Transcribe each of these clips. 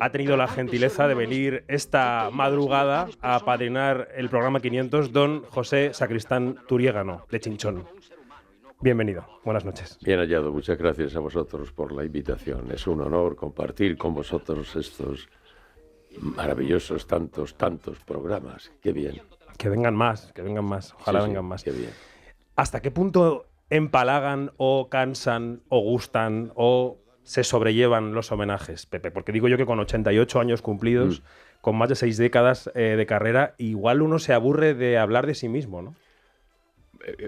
ha tenido la gentileza de venir esta madrugada a apadrinar el programa 500, don José Sacristán Turiégano, de Chinchón. Bienvenido, buenas noches. Bien hallado, muchas gracias a vosotros por la invitación. Es un honor compartir con vosotros estos maravillosos tantos programas. Qué bien. Que vengan más, ojalá Sí, vengan más. Qué bien. ¿Hasta qué punto empalagan o cansan o gustan o se sobrellevan los homenajes, Pepe? Porque digo yo que con 88 años cumplidos, con más de 6 décadas de carrera, igual uno se aburre de hablar de sí mismo, ¿no?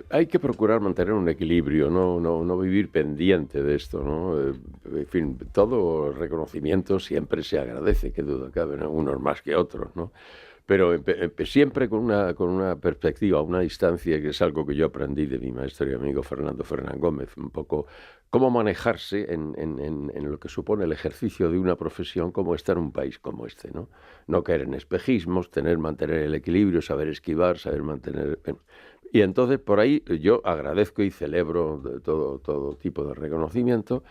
Hay que procurar mantener un equilibrio, no vivir pendiente de esto, ¿no? En fin, todo reconocimiento siempre se agradece, qué duda cabe, ¿no? Unos más que otros, ¿no? Pero siempre con una perspectiva, una distancia, que es algo que yo aprendí de mi maestro y amigo Fernando Fernán Gómez, un poco cómo manejarse en lo que supone el ejercicio de una profesión como está en un país como este, ¿no? No caer en espejismos, mantener el equilibrio, saber esquivar, saber mantener... Y entonces por ahí yo agradezco y celebro todo tipo de reconocimiento,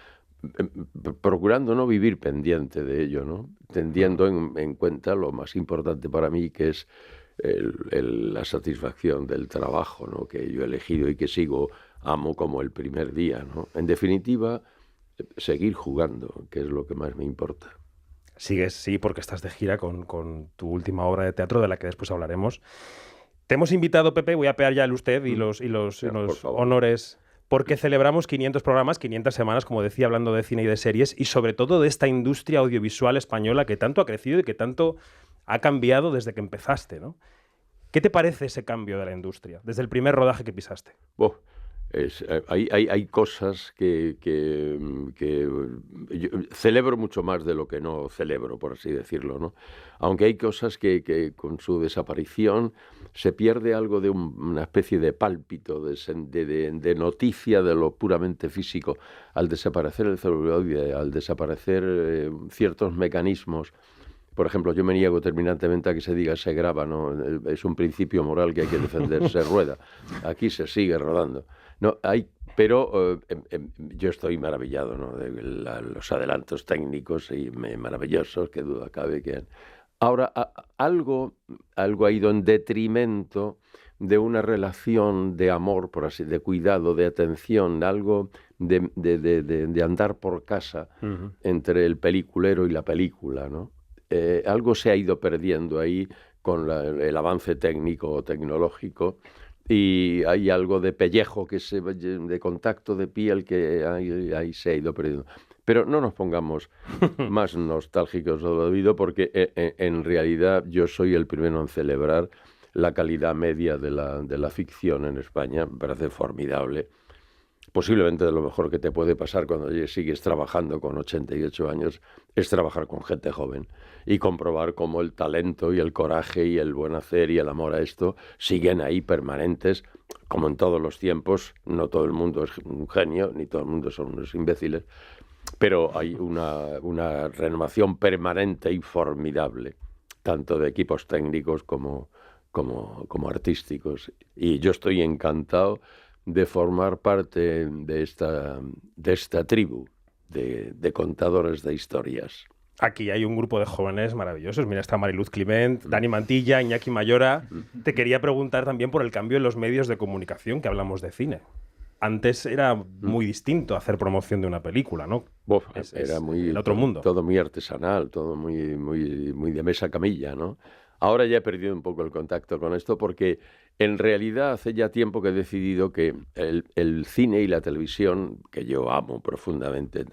procurando no vivir pendiente de ello, ¿no? Teniendo en cuenta lo más importante para mí, que es la satisfacción del trabajo, ¿no? Que yo he elegido y que amo como el primer día, ¿no? En definitiva, seguir jugando, que es lo que más me importa. Sigues, sí, porque estás de gira con tu última obra de teatro, de la que después hablaremos. Te hemos invitado, Pepe, voy a pegar ya el usted y los honores, porque celebramos 500 programas, 500 semanas, como decía, hablando de cine y de series, y sobre todo de esta industria audiovisual española que tanto ha crecido y que tanto ha cambiado desde que empezaste, ¿no? ¿Qué te parece ese cambio de la industria, desde el primer rodaje que pisaste? Hay cosas que yo celebro mucho más de lo que no celebro, por así decirlo, ¿no? Aunque hay cosas que con su desaparición se pierde algo de una especie de pálpito, de noticia de lo puramente físico. Al desaparecer el celuloide, al desaparecer ciertos mecanismos. Por ejemplo, yo me niego terminantemente a que se diga se graba, ¿no? Es un principio moral que hay que defender, se rueda. Aquí se sigue rodando. No, pero yo estoy maravillado, ¿no? De los adelantos técnicos y maravillosos, que duda cabe que... Ahora, algo ha ido en detrimento de una relación de amor, por así, de cuidado, de atención, algo de andar por casa entre el peliculero y la película, ¿no? Algo se ha ido perdiendo ahí con el avance técnico o tecnológico, y hay algo de pellejo, de contacto de piel, que ahí se ha ido perdiendo. Pero no nos pongamos más nostálgicos de lo debido, porque en realidad yo soy el primero en celebrar la calidad media de la ficción en España. Me parece formidable. Posiblemente de lo mejor que te puede pasar cuando sigues trabajando con 88 años es trabajar con gente joven y comprobar cómo el talento y el coraje y el buen hacer y el amor a esto siguen ahí permanentes, como en todos los tiempos. No todo el mundo es un genio, ni todo el mundo son unos imbéciles, pero hay una renovación permanente y formidable, tanto de equipos técnicos como artísticos. Y yo estoy encantado de formar parte de esta tribu de contadores de historias. Aquí hay un grupo de jóvenes maravillosos. Mira, está Mariluz Climent, Dani Mantilla, Iñaki Mayora. Te quería preguntar también por el cambio en los medios de comunicación, que hablamos de cine. Antes era muy distinto hacer promoción de una película, ¿no? Era muy el otro mundo. Todo muy artesanal, todo muy de mesa camilla, ¿no? Ahora ya he perdido un poco el contacto con esto, porque en realidad hace ya tiempo que he decidido que el cine y la televisión, que yo amo profundamente,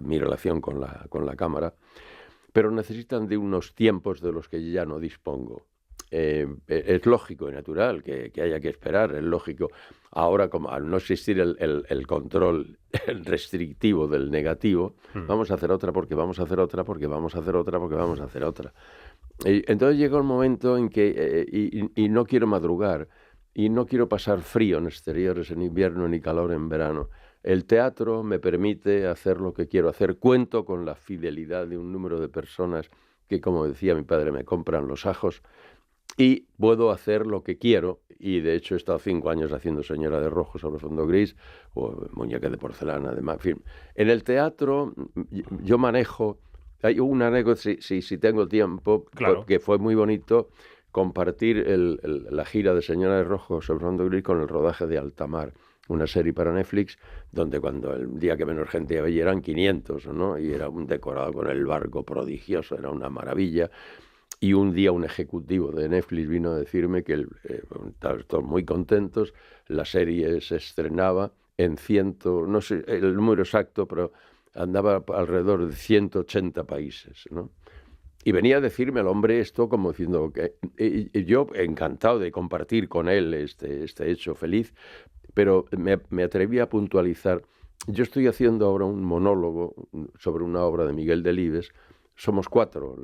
mi relación con la cámara, pero necesitan de unos tiempos de los que ya no dispongo. Es lógico y natural que haya que esperar, es lógico. Ahora, como al no existir el control restrictivo del negativo, vamos a hacer otra porque vamos a hacer otra porque vamos a hacer otra porque vamos a hacer otra. Y entonces llega un momento en que, y no quiero madrugar, y no quiero pasar frío en exteriores en invierno ni calor en verano. El teatro me permite hacer lo que quiero hacer. Cuento con la fidelidad de un número de personas que, como decía mi padre, me compran los ajos, y puedo hacer lo que quiero. Y de hecho he estado 5 años haciendo Señora de Rojo sobre fondo gris, o Muñeca de porcelana, además. En fin, en el teatro yo manejo hay una anécdota, si tengo tiempo, claro, que fue muy bonito compartir la gira de Señora de Rojo sobre Fernando Gris con el rodaje de Altamar, una serie para Netflix, donde cuando el día que menos gente había eran 500, ¿no? Y era un decorado con el barco prodigioso, era una maravilla. Y un día un ejecutivo de Netflix vino a decirme que estaban todos muy contentos, la serie se estrenaba en no sé el número exacto, pero andaba alrededor de 180 países, ¿no? Y venía a decirme el hombre esto como diciendo que y yo encantado de compartir con él este hecho feliz, pero me atreví a puntualizar. Yo estoy haciendo ahora un monólogo sobre una obra de Miguel Delibes. Somos 4,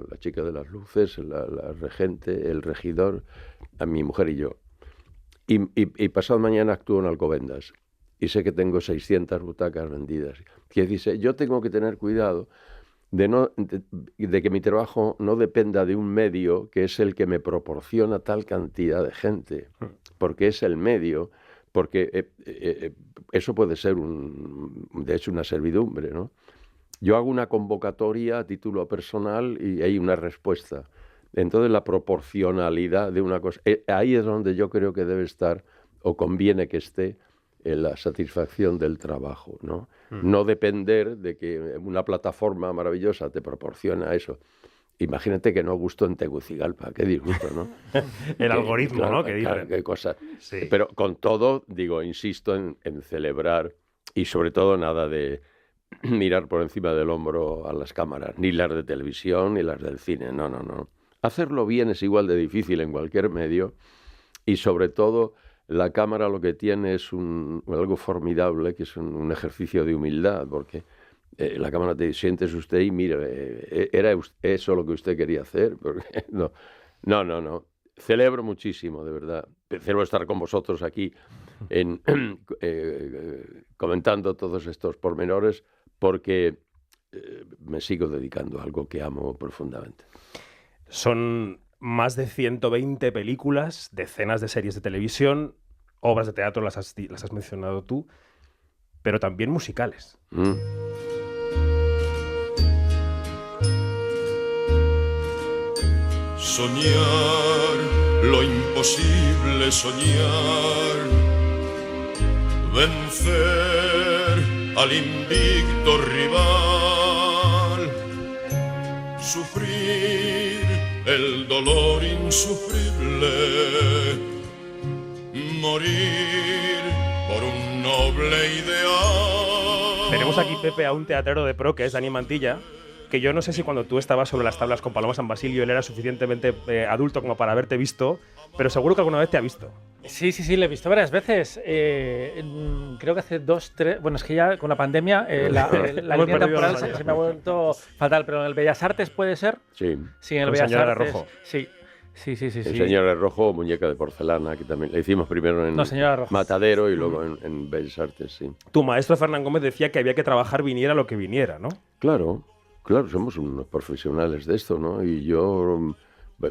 la chica de las luces, la regente, el regidor, a mi mujer y yo. Y pasado mañana actúo en Alcobendas. Y sé que tengo 600 butacas vendidas. Que dice, yo tengo que tener cuidado de que mi trabajo no dependa de un medio que es el que me proporciona tal cantidad de gente, porque es el medio, porque eso puede ser de hecho una servidumbre, ¿no? Yo hago una convocatoria a título personal y hay una respuesta. Entonces la proporcionalidad de una cosa, ahí es donde yo creo que debe estar o conviene que esté la satisfacción del trabajo, ¿no? No depender de que una plataforma maravillosa te proporciona eso. Imagínate que no gusto en Tegucigalpa, qué disgusto, ¿no? El algoritmo, claro, ¿no? Que claro, dicen. qué cosa. Sí. Pero con todo, digo, insisto en celebrar y sobre todo nada de mirar por encima del hombro a las cámaras, ni las de televisión ni las del cine, no. Hacerlo bien es igual de difícil en cualquier medio y sobre todo la cámara lo que tiene es algo formidable, que es un ejercicio de humildad, porque la cámara te sientes usted y mire, ¿era eso lo que usted quería hacer? Porque no. Celebro muchísimo, de verdad. Celebro estar con vosotros aquí comentando todos estos pormenores porque me sigo dedicando a algo que amo profundamente. Son más de 120 películas, decenas de series de televisión, obras de teatro, las has mencionado tú, pero también musicales. Soñar lo imposible, soñar, vencer al invicto rival, sufrir el dolor insufrible, morir por un noble ideal. Tenemos aquí, Pepe, a un teatrero de pro que es Dani Mantilla, que yo no sé si cuando tú estabas sobre las tablas con Paloma San Basilio él era suficientemente adulto como para haberte visto, pero seguro que alguna vez te ha visto. Sí, le he visto varias veces. Creo que hace 2, 3... Bueno, es que ya con la pandemia la línea temporal se me ha vuelto fatal, pero en el Bellas Artes puede ser. Sí. Sí, en el Bellas Señora Artes. de Rojo. Sí. El Señor de Rojo, Muñeca de Porcelana, que también le hicimos primero en Matadero y luego en Bellas Artes, sí. Tu maestro Fernán Gómez decía que había que trabajar viniera lo que viniera, ¿no? Claro, somos unos profesionales de esto, ¿no? Y yo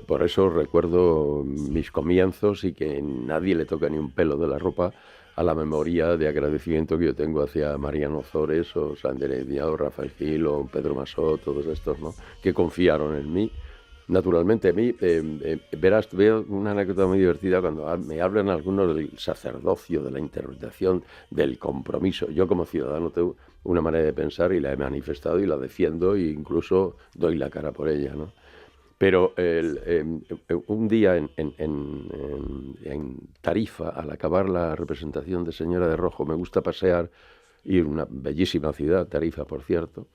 por eso recuerdo mis comienzos y que nadie le toca ni un pelo de la ropa a la memoria de agradecimiento que yo tengo hacia Mariano Ozores o Sander Diao, Rafael Gil o Pedro Masó, todos estos, ¿no? Que confiaron en mí. Naturalmente, a mí, verás, veo una anécdota muy divertida cuando me hablan algunos del sacerdocio, de la interpretación, del compromiso. Yo como ciudadano tengo una manera de pensar y la he manifestado y la defiendo e incluso doy la cara por ella, ¿no? Pero un día en Tarifa, al acabar la representación de Señora de Rojo, me gusta pasear, y una bellísima ciudad, Tarifa, por cierto,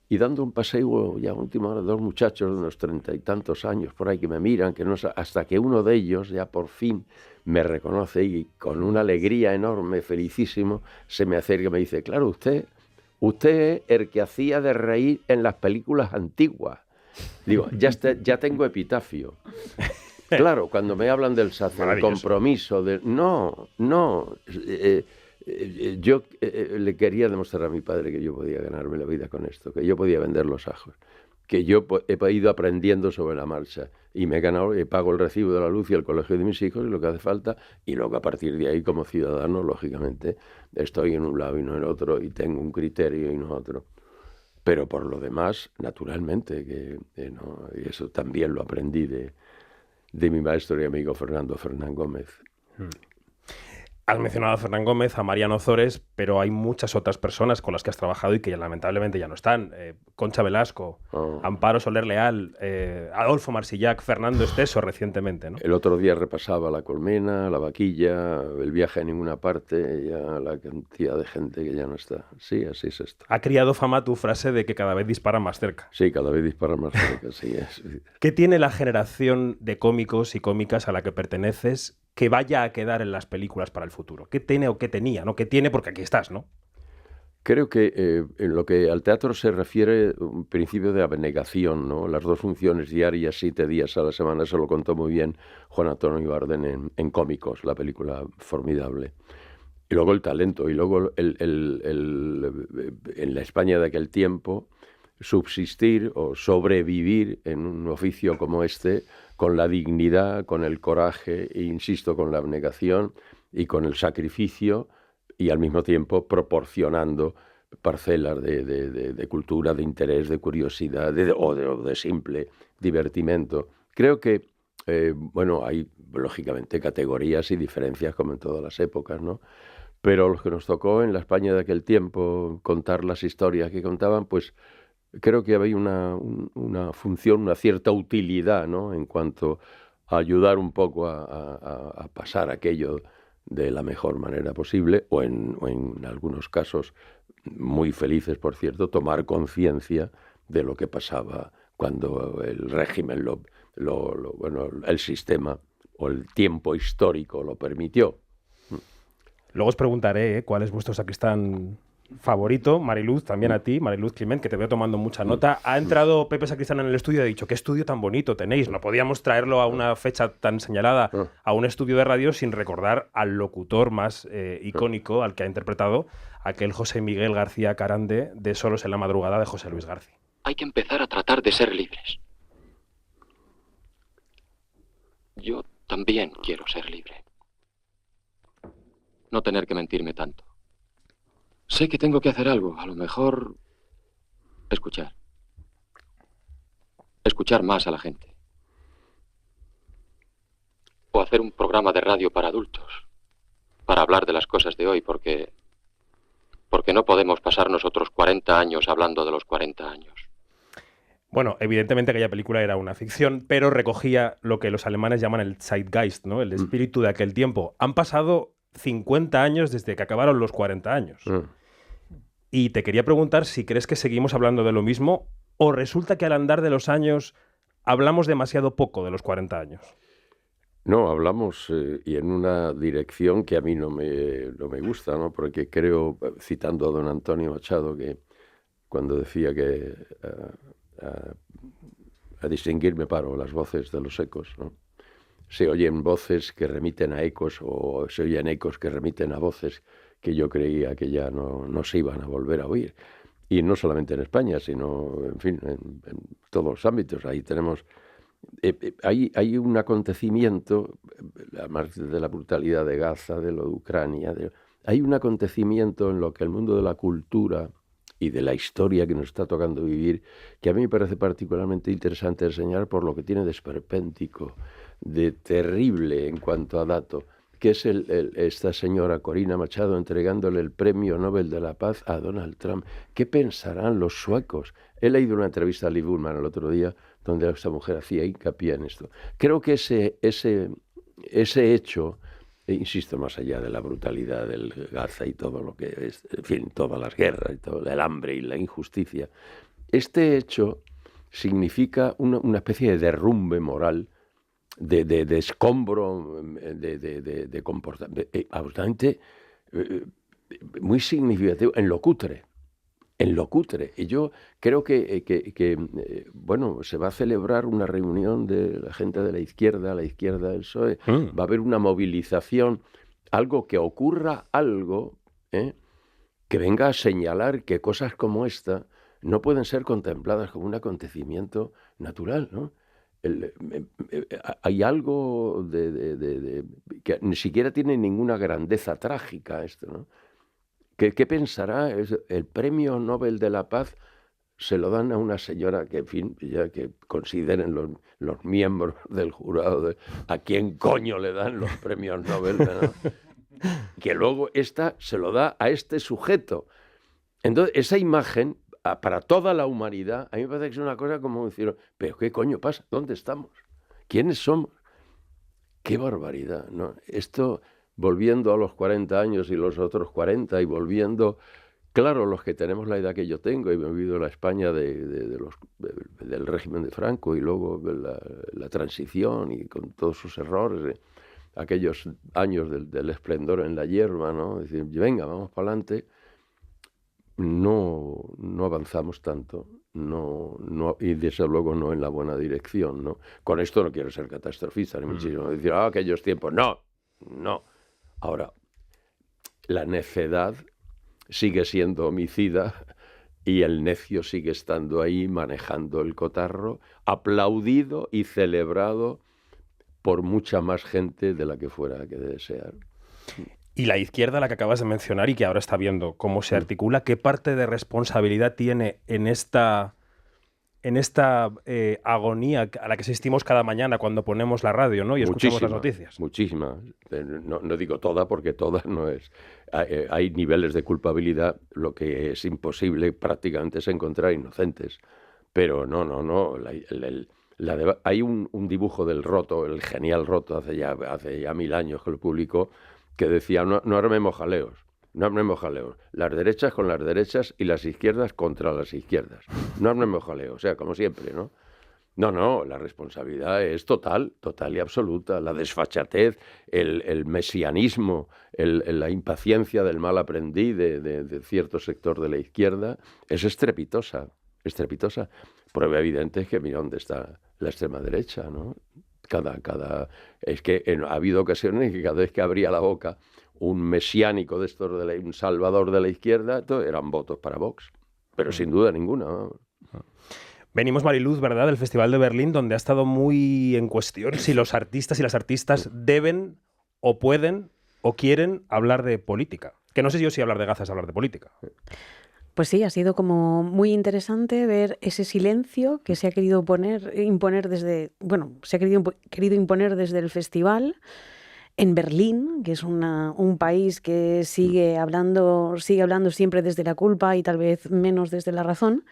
y dando un paseo ya a última hora, 2 muchachos de unos 30 y tantos años por ahí que me miran, hasta que uno de ellos ya por fin me reconoce y con una alegría enorme, felicísimo, se me acerca y me dice, claro, usted es el que hacía de reír en las películas antiguas. Digo, ya tengo epitafio. Claro, cuando me hablan del compromiso, yo le quería demostrar a mi padre que yo podía ganarme la vida con esto, que yo podía vender los ajos, que yo he ido aprendiendo sobre la marcha y me he ganado y pago el recibo de la luz y el colegio de mis hijos y lo que hace falta, y luego a partir de ahí como ciudadano, lógicamente, estoy en un lado y no en otro y tengo un criterio y no otro. Pero por lo demás, naturalmente, no, y eso también lo aprendí de mi maestro y amigo Fernando Fernán Gómez. Has mencionado a Fernán Gómez, a Mariano Ozores, pero hay muchas otras personas con las que has trabajado y que ya, lamentablemente ya no están. Concha Velasco, Amparo Soler Leal, Adolfo Marsillac, Fernando Esteso recientemente, ¿no? El otro día repasaba La Colmena, La Vaquilla, El viaje a ninguna parte, ya la cantidad de gente que ya no está. Sí, así es esto. Ha criado fama tu frase de que cada vez disparan más cerca. Sí, cada vez disparan más cerca, sí. ¿Qué tiene la generación de cómicos y cómicas a la que perteneces que vaya a quedar en las películas para el futuro? ¿Qué tiene o qué tenía? ¿No? ¿Qué tiene? Porque aquí estás, ¿no? Creo que en lo que al teatro se refiere, un principio de abnegación, ¿no? Las 2 funciones diarias, 7 días a la semana, se lo contó muy bien Juan Antonio Ibarden en Cómicos, la película formidable. Y luego el talento, y luego en la España de aquel tiempo, subsistir o sobrevivir en un oficio como este, con la dignidad, con el coraje, e insisto, con la abnegación y con el sacrificio, y al mismo tiempo proporcionando parcelas de cultura, de interés, de curiosidad o de simple divertimento. Creo que, hay lógicamente categorías y diferencias como en todas las épocas, ¿no? Pero los que nos tocó en la España de aquel tiempo contar las historias que contaban, pues creo que había una función, una cierta utilidad, ¿no? En cuanto a ayudar un poco a pasar aquello de la mejor manera posible, o en algunos casos muy felices, por cierto, tomar conciencia de lo que pasaba cuando el régimen, el sistema o el tiempo histórico lo permitió. Luego os preguntaré cuál es vuestro sacristán favorito. Mariluz, también a ti, Mariluz Climent, que te veo tomando mucha nota. Ha entrado Pepe Sacristán en el estudio y ha dicho, ¿qué estudio tan bonito tenéis? No podíamos traerlo a una fecha tan señalada a un estudio de radio sin recordar al locutor más icónico, al que ha interpretado aquel José Miguel García Carande de Solos en la madrugada de José Luis García. Hay que empezar a tratar de ser libres. Yo también quiero ser libre. No tener que mentirme tanto. Sé que tengo que hacer algo, a lo mejor escuchar. Escuchar más a la gente. O hacer un programa de radio para adultos, para hablar de las cosas de hoy, porque no podemos pasar nosotros 40 años hablando de los 40 años. Bueno, evidentemente aquella película era una ficción, pero recogía lo que los alemanes llaman el Zeitgeist, ¿no? El espíritu de aquel tiempo. Han pasado 50 años desde que acabaron los 40 años. Y te quería preguntar si crees que seguimos hablando de lo mismo o resulta que al andar de los años hablamos demasiado poco de los 40 años. No, hablamos y en una dirección que a mí no me gusta, ¿no? Porque creo, citando a don Antonio Machado, que cuando decía que a distinguir me paro las voces de los ecos, ¿no? Se oyen voces que remiten a ecos o se oyen ecos que remiten a voces que yo creía que ya no se iban a volver a oír. Y no solamente en España, sino, en fin, en todos los ámbitos. Ahí tenemos... hay un acontecimiento, además de la brutalidad de Gaza, de lo de Ucrania, hay un acontecimiento en lo que el mundo de la cultura y de la historia que nos está tocando vivir, que a mí me parece particularmente interesante enseñar por lo que tiene de esperpéntico, de terrible en cuanto a dato, que es esta señora Corina Machado entregándole el Premio Nobel de la Paz a Donald Trump. ¿Qué pensarán los suecos? He leído una entrevista a Lee Bullman el otro día donde esta mujer hacía hincapié en esto. Creo que ese hecho, insisto, más allá de la brutalidad del Gaza y todo lo que es, en fin, todas las guerras y todo el hambre y la injusticia, este hecho significa una especie de derrumbe moral, de escombro, de comportamiento, absolutamente muy significativo en lo cutre. Y yo creo que se va a celebrar una reunión de la gente de la izquierda del PSOE, va a haber una movilización, algo que ocurra, que venga a señalar que cosas como esta no pueden ser contempladas como un acontecimiento natural, ¿no? Hay algo que ni siquiera tiene ninguna grandeza trágica esto, ¿no? ¿Qué pensará el Premio Nobel de la Paz se lo dan a una señora que, en fin, ya que consideren los miembros del jurado a quién coño le dan los premios Nobel, ¿no? Que luego se lo da a este sujeto. Entonces, esa imagen, para toda la humanidad, a mí me parece que es una cosa como decir, pero ¿qué coño pasa? ¿Dónde estamos? ¿Quiénes somos? ¡Qué barbaridad! ¿No? Esto, volviendo a los 40 años y los otros 40, y volviendo... Claro, los que tenemos la edad que yo tengo, y he vivido la España del régimen de Franco y luego la transición y con todos sus errores, aquellos años del esplendor en la hierba, ¿no? Es decir, venga, vamos para adelante. No avanzamos tanto, y desde luego no en la buena dirección, ¿no? Con esto no quiero ser catastrofista, ni muchísimo. Decir, aquellos tiempos, no. Ahora, la necedad sigue siendo homicida y el necio sigue estando ahí manejando el cotarro, aplaudido y celebrado por mucha más gente de la que fuera que desear. Y la izquierda, la que acabas de mencionar y que ahora está viendo cómo se articula, ¿qué parte de responsabilidad tiene en esta agonía a la que asistimos cada mañana cuando ponemos la radio, ¿no? Y escuchamos las noticias? Muchísima. No digo toda, porque toda no es. Hay niveles de culpabilidad, lo que es imposible prácticamente es encontrar inocentes. Pero no. Hay un dibujo del Roto, el genial Roto, hace ya 1000 años que lo publicó, que decía, no armemos jaleos. No armemos jaleos. Las derechas con las derechas y las izquierdas contra las izquierdas. No armemos jaleos, o sea, como siempre, ¿no? No, la responsabilidad es total y absoluta. La desfachatez, el mesianismo, la impaciencia del mal aprendiz de cierto sector de la izquierda es estrepitosa. Prueba evidente es que mira dónde está la extrema derecha, ¿no? Es que ha habido ocasiones que cada vez que abría la boca un mesiánico de estos, un salvador de la izquierda, eran votos para Vox, pero sin duda ninguna, ¿no? Venimos, Mariluz, ¿verdad?, del Festival de Berlín, donde ha estado muy en cuestión si los artistas y las artistas deben o pueden o quieren hablar de política. Que no sé yo si hablar de Gaza es hablar de política. Pues sí, ha sido como muy interesante ver ese silencio que se ha querido imponer desde el festival en Berlín, que es un país que sigue hablando siempre desde la culpa y tal vez menos desde la razón.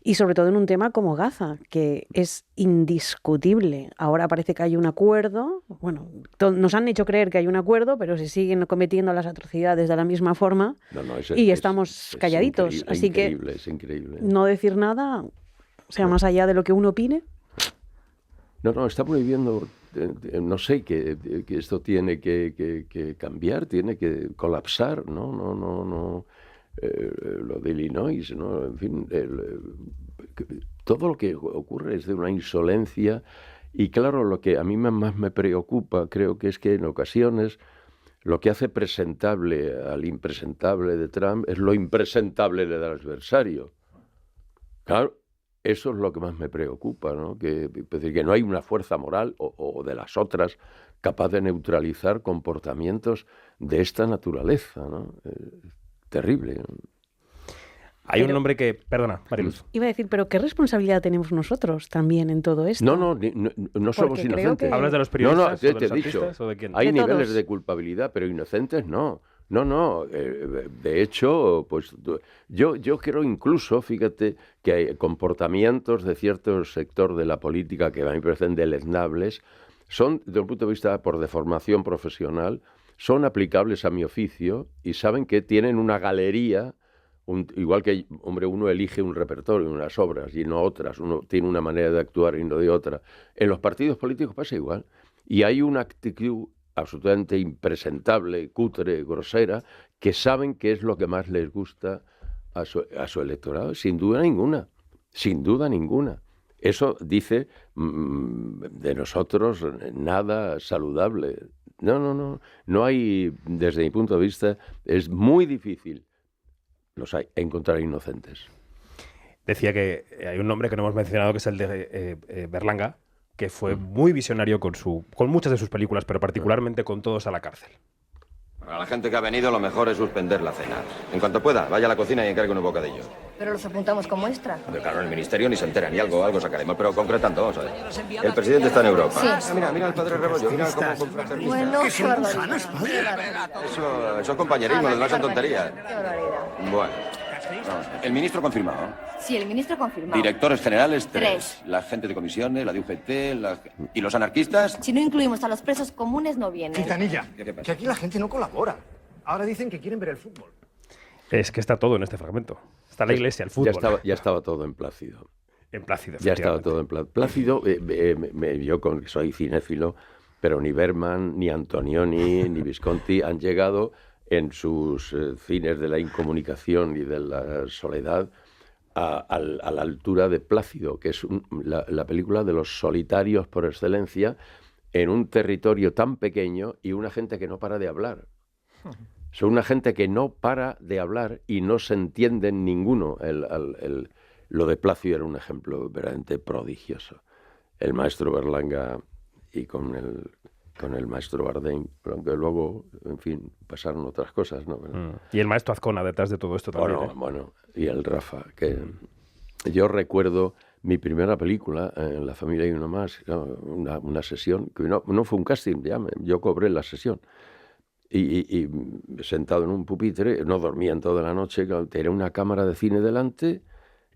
Y sobre todo en un tema como Gaza, que es indiscutible. Ahora parece que hay un acuerdo. Bueno, nos han hecho creer que hay un acuerdo, pero se siguen cometiendo las atrocidades de la misma forma. Estamos calladitos. Así que es increíble. No decir nada, o sea, más allá de lo que uno opine. No, estamos viviendo, no sé, que esto tiene que cambiar, tiene que colapsar, no. Lo de Illinois, ¿no? En fin, todo lo que ocurre es de una insolencia y claro, lo que a mí más me preocupa creo que es que en ocasiones lo que hace presentable al impresentable de Trump es lo impresentable del adversario. Claro, eso es lo que más me preocupa, ¿no? Es decir, que no hay una fuerza moral o de las otras capaz de neutralizar comportamientos de esta naturaleza, ¿no? Terrible. Hay un nombre que... Perdona, Mariluz. Iba a decir, pero ¿qué responsabilidad tenemos nosotros también en todo esto? No somos inocentes. ¿Hablas de los periodistas o de los artistas o de quién? Hay niveles de culpabilidad, pero inocentes no. De hecho, pues yo creo incluso, fíjate, que hay comportamientos de cierto sector de la política que a mí me parecen deleznables, son, desde un punto de vista por deformación profesional, son aplicables a mi oficio y saben que tienen una galería, igual que, uno elige un repertorio, unas obras y no otras, uno tiene una manera de actuar y no de otra. En los partidos políticos pasa igual. Y hay una actitud absolutamente impresentable, cutre, grosera, que saben que es lo que más les gusta a su electorado, sin duda ninguna. Eso dice de nosotros nada saludable. No hay, desde mi punto de vista, es muy difícil encontrar inocentes. Decía que hay un nombre que no hemos mencionado, que es el de Berlanga, que fue muy visionario con muchas de sus películas, pero particularmente con Todos a la cárcel. Para la gente que ha venido, lo mejor es suspender la cena. En cuanto pueda, vaya a la cocina y encargue unos bocadillos. Pero los apuntamos como extra. Pero claro, el ministerio ni se entera, ni algo sacaremos, pero concretando, vamos a ver. El presidente está en Europa. Sí. Mira el padre Rebollo, mira cómo confraterniza. Bueno, qué barbaridad. Eso es compañerismo, lo demás son tonterías. Qué barbaridad. Bueno, vamos. El ministro confirmado. Sí, el ministro confirmado. Directores generales, 3. Tres. La gente de comisiones, la de UGT, ¿y los anarquistas? Si no incluimos a los presos comunes, no vienen. Quintanilla, ¿Qué pasa? que aquí la gente no colabora. Ahora dicen que quieren ver el fútbol. Es que está todo en este fragmento. Está la iglesia, el fútbol. Ya estaba todo en Plácido. En Plácido, Ya estaba todo en Plácido. Yo soy cinéfilo, pero ni Bergman, ni Antonioni, ni Visconti han llegado en sus cines de la incomunicación y de la soledad a la altura de Plácido, que es la película de los solitarios por excelencia en un territorio tan pequeño y una gente que no para de hablar. Son una gente que no para de hablar y no se entienden ninguno. Lo de Plácido era un ejemplo verdaderamente prodigioso. El maestro Berlanga y con el maestro Bardem, aunque luego, en fin, pasaron otras cosas, ¿no? Y el maestro Azcona detrás de todo esto también. Bueno, y el Rafa, que yo recuerdo mi primera película, En la familia y uno más, una sesión, que no fue un casting, yo cobré la sesión. Y sentado en un pupitre, no dormía en toda la noche, tenía una cámara de cine delante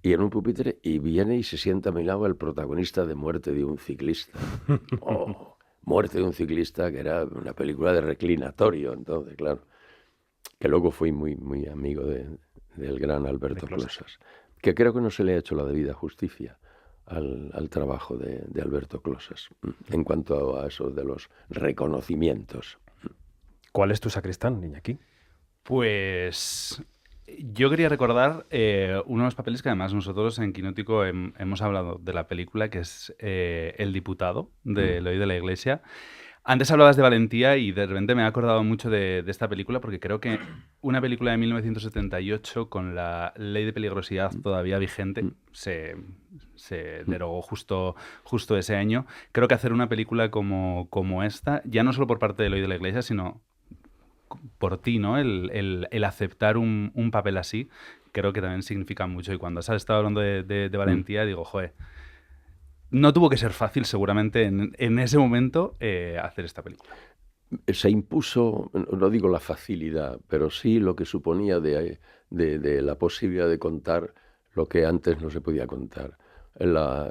y en un pupitre, y viene y se sienta a mi lado el protagonista de Muerte de un ciclista. Muerte de un ciclista, que era una película de reclinatorio, entonces, claro, que luego fui muy, muy amigo del gran Alberto Closas, que creo que no se le ha hecho la debida justicia al trabajo de Alberto Closas en cuanto a eso de los reconocimientos. ¿Cuál es tu sacristán, Iñaki? Pues yo quería recordar uno de los papeles que además nosotros en Quinótico hemos hablado de la película, que es El diputado, de Eloy de la Iglesia. Antes hablabas de valentía y de repente me he acordado mucho de esta película, porque creo que una película de 1978 con la ley de peligrosidad todavía vigente se derogó justo ese año. Creo que hacer una película como esta, ya no solo por parte de Eloy de la Iglesia, sino por ti, ¿no? El aceptar un papel así, creo que también significa mucho. Y cuando has estado hablando de valentía, digo, joder, no tuvo que ser fácil seguramente en ese momento hacer esta película. Se impuso, no digo la facilidad, pero sí lo que suponía de la posibilidad de contar lo que antes no se podía contar. Iba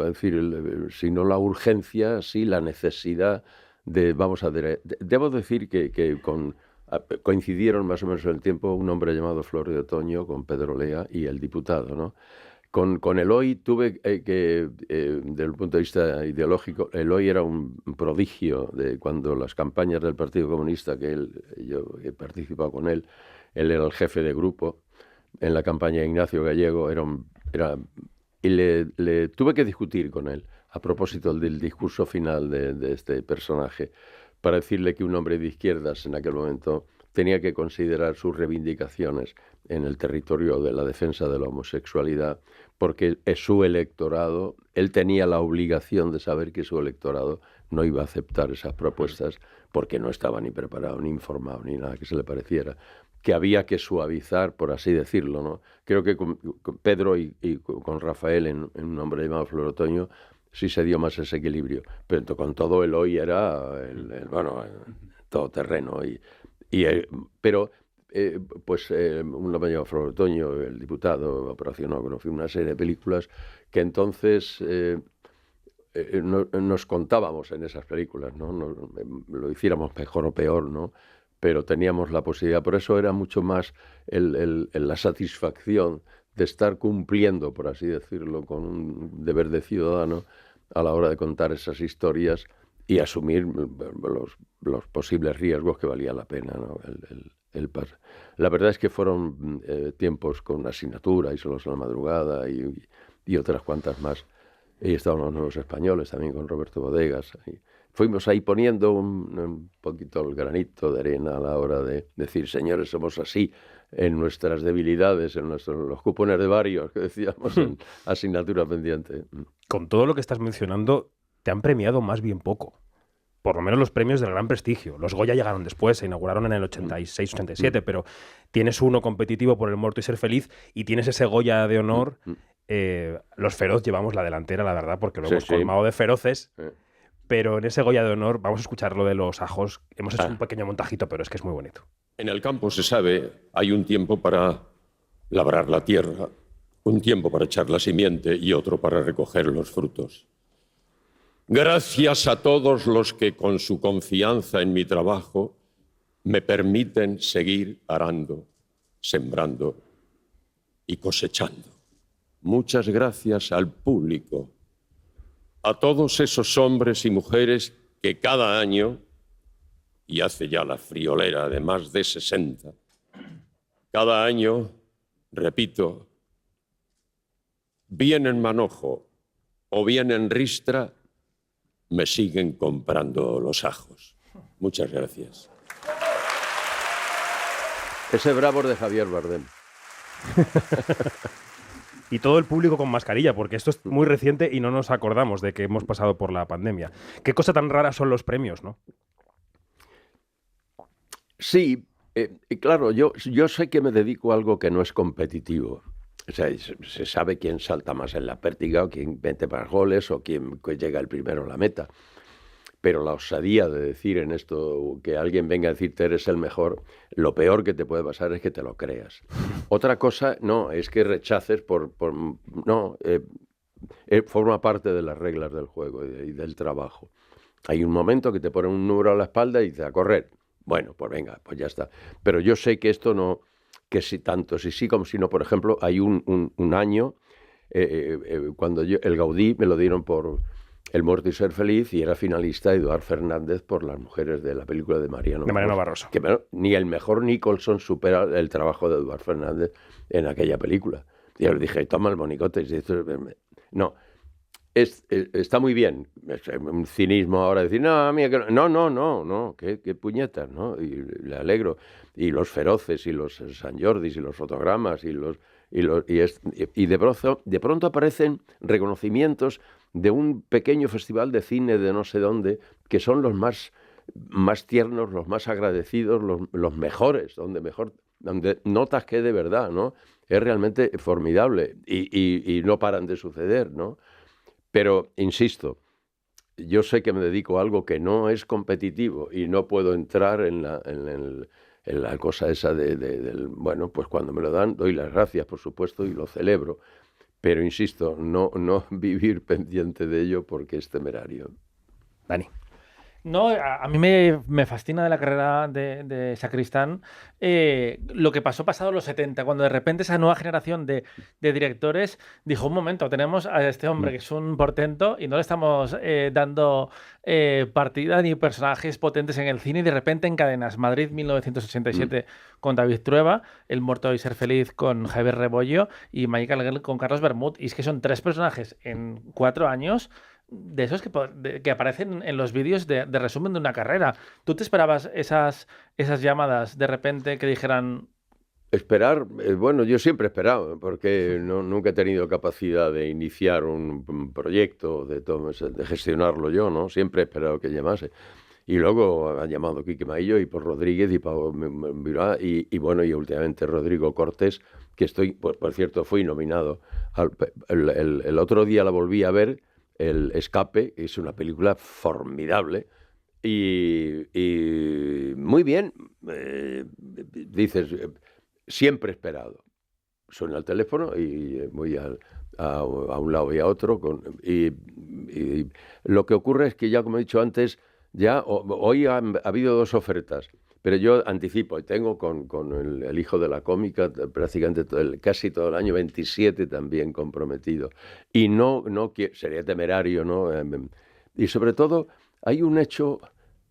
a decir, si no la urgencia, sí la necesidad de, vamos a ver, debo decir que coincidieron más o menos en el tiempo un hombre llamado Flor de Otoño con Pedro Lea y el diputado, ¿no? Con Eloy tuve que, desde el punto de vista ideológico, Eloy era un prodigio de cuando las campañas del Partido Comunista, yo he participado con él era el jefe de grupo, en la campaña de Ignacio Gallego, y le tuve que discutir con él a propósito del discurso final de este personaje, para decirle que un hombre de izquierdas en aquel momento tenía que considerar sus reivindicaciones en el territorio de la defensa de la homosexualidad, porque es su electorado, él tenía la obligación de saber que su electorado no iba a aceptar esas propuestas porque no estaba ni preparado, ni informado, ni nada que se le pareciera, que había que suavizar, por así decirlo, ¿no? Creo que con Pedro y con Rafael, en un hombre llamado Flor Otoño, sí se dio más ese equilibrio, pero con todo Eloy era todoterreno. Pero un hombre llamado Flor Otoño, el diputado, Operacionógrafo, una serie de películas que entonces nos contábamos en esas películas, ¿no? Lo hiciéramos mejor o peor, ¿no? Pero teníamos la posibilidad, por eso era mucho más la satisfacción de estar cumpliendo, por así decirlo, con un deber de ciudadano a la hora de contar esas historias y asumir los posibles riesgos que valía la pena, ¿no? La verdad es que fueron tiempos con Asignatura y Solos en la madrugada y otras cuantas más. Y estaban los Nuevos Españoles también con Roberto Bodegas. Y fuimos ahí poniendo un poquito el granito de arena a la hora de decir, señores, somos así en nuestras debilidades, en los cupones de varios que decíamos en Asignatura Pendiente. Con todo lo que estás mencionando, te han premiado más bien poco. por lo menos los premios del gran prestigio. Los Goya llegaron después, se inauguraron en el 86-87, pero tienes uno competitivo por El muerto y ser feliz y tienes ese Goya de honor. Los Feroz llevamos la delantera, la verdad, porque lo hemos colmado de feroces. Pero en ese Goya de honor, vamos a escuchar lo de los ajos. Hemos hecho un pequeño montajito, pero es que es muy bonito. En el campo, se sabe, hay un tiempo para labrar la tierra, un tiempo para echar la simiente y otro para recoger los frutos. Gracias a todos los que con su confianza en mi trabajo me permiten seguir arando, sembrando y cosechando. Muchas gracias al público, a todos esos hombres y mujeres que cada año, y hace ya la friolera de más de 60, cada año, repito, bien en manojo o bien en ristra, me siguen comprando los ajos. Muchas gracias. Ese bravo es de Javier Bardem. Y todo el público con mascarilla, porque esto es muy reciente y no nos acordamos de que hemos pasado por la pandemia. Qué cosa tan rara son los premios, ¿no? Sí, claro, yo sé que me dedico a algo que no es competitivo. O sea, se sabe quién salta más en la pértiga o quién mete más goles o quién llega el primero a la meta. Pero la osadía de decir en esto que alguien venga a decirte eres el mejor, lo peor que te puede pasar es que te lo creas. Otra cosa, no, es que rechaces forma parte de las reglas del juego y del trabajo. Hay un momento que te ponen un número a la espalda y te a correr. Bueno, pues venga, pues ya está. Pero yo sé que esto no... que si tanto si sí como si no. Por ejemplo, hay un año, cuando el Gaudí me lo dieron por El muerto y ser feliz, y era finalista Eduard Fernández por Las mujeres de la película de Mariano Barroso. Que ni el mejor Nicholson supera el trabajo de Eduard Fernández en aquella película. Y yo le dije, toma el monicote. Y esto no, está muy bien. Es un cinismo ahora decir, no, mira, que no, qué puñetas, ¿no? Y le alegro. Y los feroces, y los San Jordis, y los fotogramas, y de pronto aparecen reconocimientos de un pequeño festival de cine de no sé dónde, que son los más tiernos, los más agradecidos, los mejores, donde notas que de verdad, ¿no? Es realmente formidable y no paran de suceder, ¿no? Pero, insisto, yo sé que me dedico a algo que no es competitivo y no puedo entrar en la cosa esa del... Bueno, pues cuando me lo dan, doy las gracias, por supuesto, y lo celebro. Pero, insisto, no vivir pendiente de ello porque es temerario. Dani. No, a mí me fascina de la carrera de Sacristán lo que pasado los 70, cuando de repente esa nueva generación de directores dijo, un momento, tenemos a este hombre que es un portento y no le estamos dando partida ni personajes potentes en el cine, y de repente encadenas Madrid 1987 con David Trueba, El muerto y ser feliz con Javier Rebollo y Michael Gell con Carlos Bermud, y es que son 3 personajes en 4 años de esos que aparecen en los vídeos de resumen de una carrera. ¿Tú te esperabas esas llamadas de repente que dijeran... Esperar, bueno, yo siempre he esperado, porque nunca he tenido capacidad de iniciar un proyecto, de gestionarlo yo, ¿no? Siempre he esperado que llamase. Y luego han llamado Quique Maillo y por Rodríguez y Pablo Mirá, y bueno, y últimamente Rodrigo Cortés, que por cierto, fui nominado. El otro día la volví a ver, El escape, es una película formidable y muy bien, dices, siempre esperado. Suena el teléfono y voy a un lado y a otro. Y lo que ocurre es que ya, como he dicho antes, hoy ha habido 2 ofertas, pero yo anticipo, y tengo con el hijo de la cómica prácticamente casi todo el año 27 también comprometido. Y no sería temerario, ¿no? Y sobre todo, hay un hecho,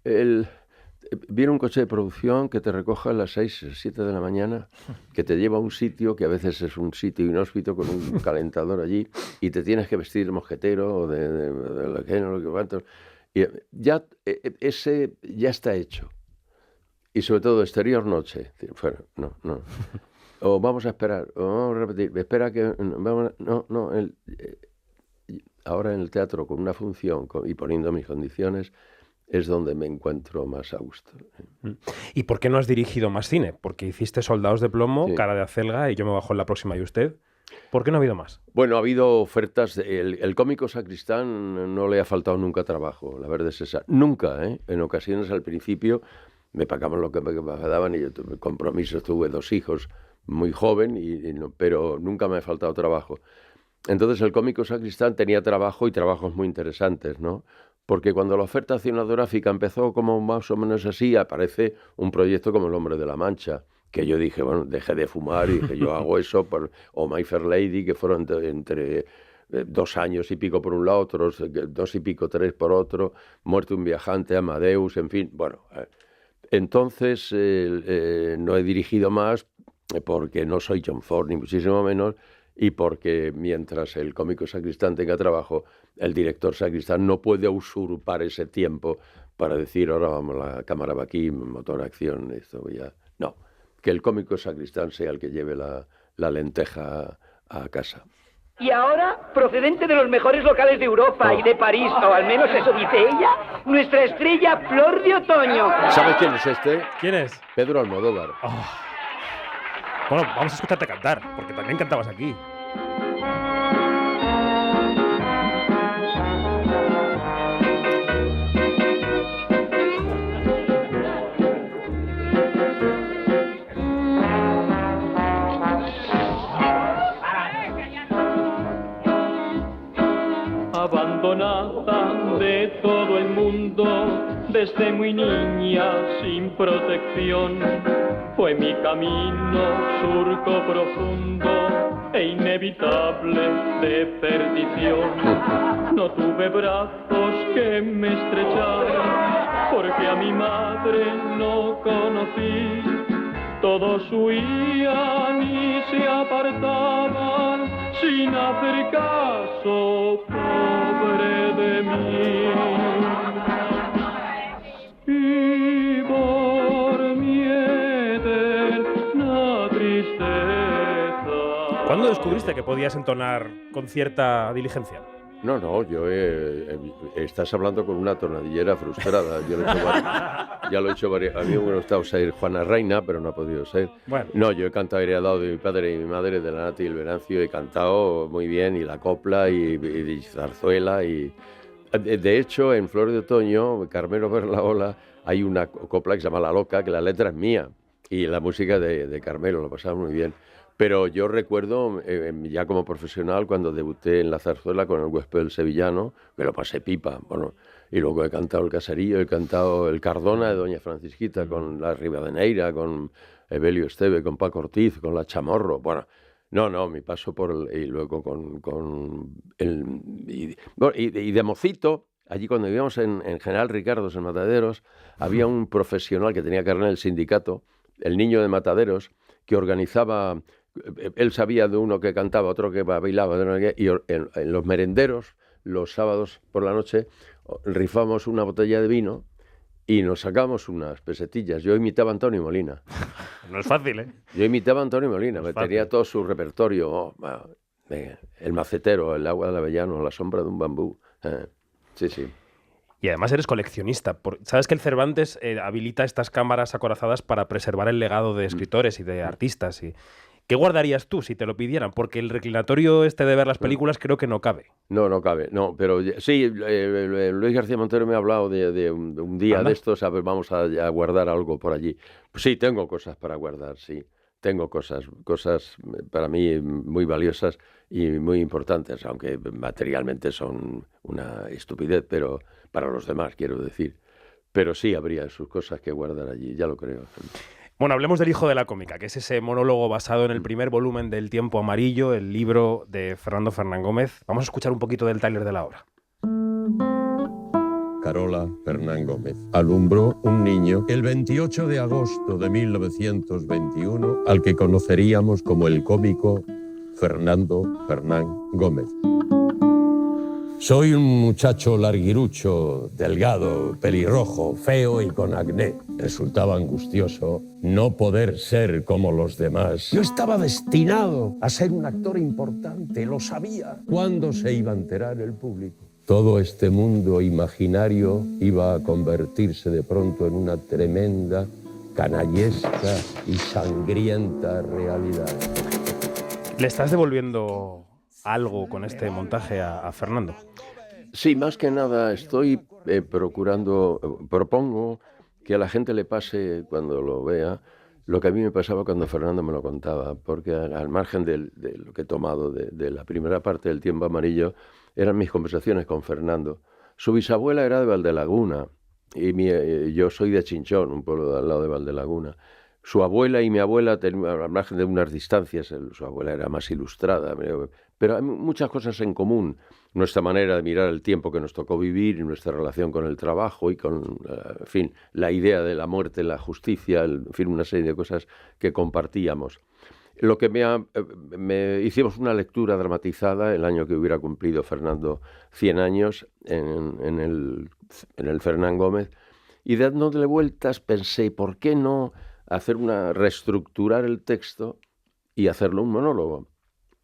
viene un coche de producción que te recoge a las 6, 7 de la mañana, que te lleva a un sitio que a veces es un sitio inhóspito con un calentador allí, y te tienes que vestir de mosquetero o de lo que cuantos. Y ese ya está hecho. Y sobre todo, exterior noche. Bueno, no. O vamos a esperar, o vamos a repetir. Espera que... ahora en el teatro, con una función y poniendo mis condiciones, es donde me encuentro más a gusto. ¿Y por qué no has dirigido más cine? Porque hiciste Soldados de plomo, sí, Cara de acelga y Yo me bajo en la próxima y usted. ¿Por qué no ha habido más? Bueno, ha habido ofertas. El cómico Sacristán no le ha faltado nunca trabajo, la verdad es esa. Nunca, ¿eh? En ocasiones al principio me pagaban lo que me daban y yo tuve compromisos, tuve 2 hijos muy joven, pero nunca me ha faltado trabajo. Entonces el cómico Sacristán tenía trabajo y trabajos muy interesantes, ¿no? Porque cuando la oferta cinematográfica empezó como más o menos así, aparece un proyecto como El hombre de la Mancha, que yo dije, bueno, dejé de fumar y dije, yo hago eso, o My Fair Lady, que fueron entre 2 años y pico por un lado, otros 2 y pico, 3 por otro, Muerte un viajante, Amadeus, en fin, bueno. Entonces no he dirigido más porque no soy John Ford, ni muchísimo menos, y porque mientras el cómico Sacristán tenga trabajo, el director Sacristán no puede usurpar ese tiempo para decir, ahora vamos, la cámara va aquí, motor, acción, esto ya. No, que el cómico Sacristán sea el que lleve la lenteja a casa. Y ahora, procedente de los mejores locales de Europa y de París, o al menos eso dice ella, nuestra estrella Flor de Otoño. ¿Sabes quién es este? ¿Quién es? Pedro Almodóvar. Oh. Bueno, vamos a escucharte cantar, porque también cantabas aquí. Abandonada de todo el mundo, desde muy niña sin protección, fue mi camino surco profundo e inevitable de perdición. No tuve brazos que me estrecharan, porque a mi madre no conocí. Todos huían y se apartaban sin hacer caso, pobre de mí. Y por mi eterna tristeza. ¿Cuándo descubriste que podías entonar con cierta diligencia? No, yo estás hablando con una tonadillera frustrada. Ya lo he hecho varias. A mí me hubiera gustado ser Juana Reina, pero no ha podido ser. Bueno. No, yo he cantado heredado de mi padre y mi madre, de la Nati y el Venancio, he cantado muy bien, y la copla, y zarzuela, y... De hecho, en Flor de Otoño, Carmelo Berlaola, hay una copla que se llama La Loca, que la letra es mía, y la música de Carmelo, lo pasaba muy bien. Pero yo recuerdo, ya como profesional, cuando debuté en la zarzuela con el Gospel sevillano, que lo pasé pipa, bueno, y luego he cantado el Caserío, he cantado el Cardona de Doña Francisquita, con la Rivadeneira, con Evelio Esteve, con Paco Ortiz, con la Chamorro, bueno, no, mi paso y luego y de mocito, allí cuando vivíamos en General Ricardos, en Mataderos, había un profesional que tenía carnet en el sindicato, el Niño de Mataderos, que organizaba. Él sabía de uno que cantaba, otro que bailaba, y en los merenderos, los sábados por la noche, rifamos una botella de vino y nos sacamos unas pesetillas. Yo imitaba a Antonio Molina. No es fácil, ¿eh? Yo imitaba a Antonio Molina, me tenía todo su repertorio. El macetero, el agua del avellano, la sombra de un bambú. Sí. Y además eres coleccionista. ¿Sabes que el Cervantes habilita estas cámaras acorazadas para preservar el legado de escritores y de artistas? ¿Qué guardarías tú si te lo pidieran? Porque el reclinatorio de ver las películas creo que no cabe. No cabe. No, pero sí, Luis García Montero me ha hablado de un día de estos, a ver, vamos a guardar algo por allí. Pues sí, tengo cosas para guardar, sí. Tengo cosas para mí muy valiosas y muy importantes, aunque materialmente son una estupidez, pero para los demás, quiero decir. Pero sí habría sus cosas que guardar allí, ya lo creo. Bueno, hablemos del Hijo de la Cómica, que es ese monólogo basado en el primer volumen del Tiempo Amarillo, el libro de Fernando Fernán Gómez. Vamos a escuchar un poquito del tráiler de la obra. Carola Fernán Gómez alumbró un niño el 28 de agosto de 1921 al que conoceríamos como el cómico Fernando Fernán Gómez. Soy un muchacho larguirucho, delgado, pelirrojo, feo y con acné. Resultaba angustioso no poder ser como los demás. Yo estaba destinado a ser un actor importante, lo sabía. ¿Cuándo se iba a enterar el público? Todo este mundo imaginario iba a convertirse de pronto en una tremenda, canallesca y sangrienta realidad. ¿Le estás devolviendo algo con este montaje a Fernando? Sí, más que nada estoy propongo que a la gente le pase cuando lo vea lo que a mí me pasaba cuando Fernando me lo contaba, porque al margen de lo que he tomado de la primera parte del Tiempo Amarillo, eran mis conversaciones con Fernando. Su bisabuela era de Valdelaguna y yo soy de Chinchón, un pueblo de al lado de Valdelaguna. Su abuela y mi abuela, al margen de unas distancias, su abuela era más ilustrada, pero hay muchas cosas en común. Nuestra manera de mirar el tiempo que nos tocó vivir y nuestra relación con el trabajo y con, en fin, la idea de la muerte, la justicia, en fin, una serie de cosas que compartíamos. Lo que hicimos una lectura dramatizada el año que hubiera cumplido Fernando 100 años en el Fernán Gómez, y dándole vueltas pensé, ¿por qué no reestructurar el texto y hacerlo un monólogo?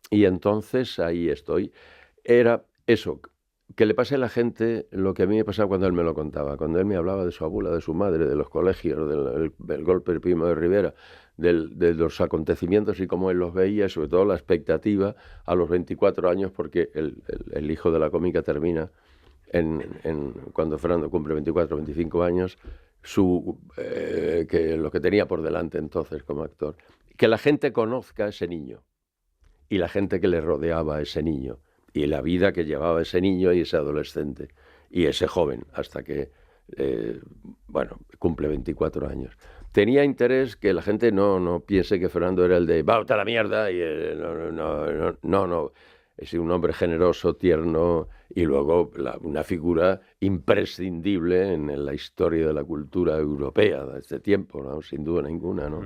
Y entonces ahí estoy. Era eso, que le pase a la gente lo que a mí me pasaba cuando él me lo contaba, cuando él me hablaba de su abuela, de su madre, de los colegios, del golpe del Primo de Rivera, de los acontecimientos y cómo él los veía, y sobre todo la expectativa a los 24 años, porque el hijo de la cómica termina cuando Fernando cumple 24 o 25 años, que lo que tenía por delante entonces como actor. Que la gente conozca a ese niño y la gente que le rodeaba a ese niño y la vida que llevaba ese niño y ese adolescente y ese joven hasta que cumple 24 años. Tenía interés que la gente no piense que Fernando era el de ¡bauta la mierda! Y no. Es un hombre generoso, tierno y luego una figura imprescindible en la historia de la cultura europea de este tiempo, ¿no? Sin duda ninguna, ¿no?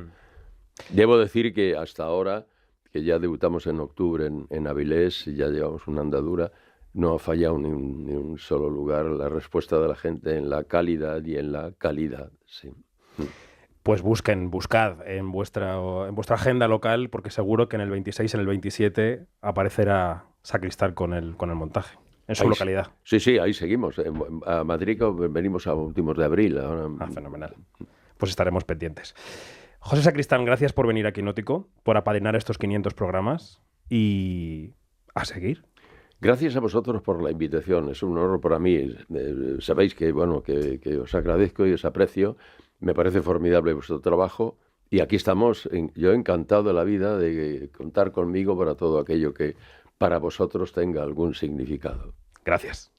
Debo decir que hasta ahora, que ya debutamos en octubre en Avilés y ya llevamos una andadura, no ha fallado ni un solo lugar la respuesta de la gente en la calidad y en la calidad, sí. Pues buscad en vuestra agenda local, porque seguro que en el 26, en el 27 aparecerá Sacristán con el montaje, en su localidad. Sí, ahí seguimos. A Madrid venimos a últimos de abril. Ahora. Fenomenal. Pues estaremos pendientes. José Sacristán, gracias por venir a Quinótico, por apadrinar estos 500 programas y a seguir. Gracias a vosotros por la invitación. Es un honor para mí. Sabéis que os agradezco y os aprecio. Me parece formidable vuestro trabajo y aquí estamos, yo encantado de la vida de contar conmigo para todo aquello que para vosotros tenga algún significado. Gracias.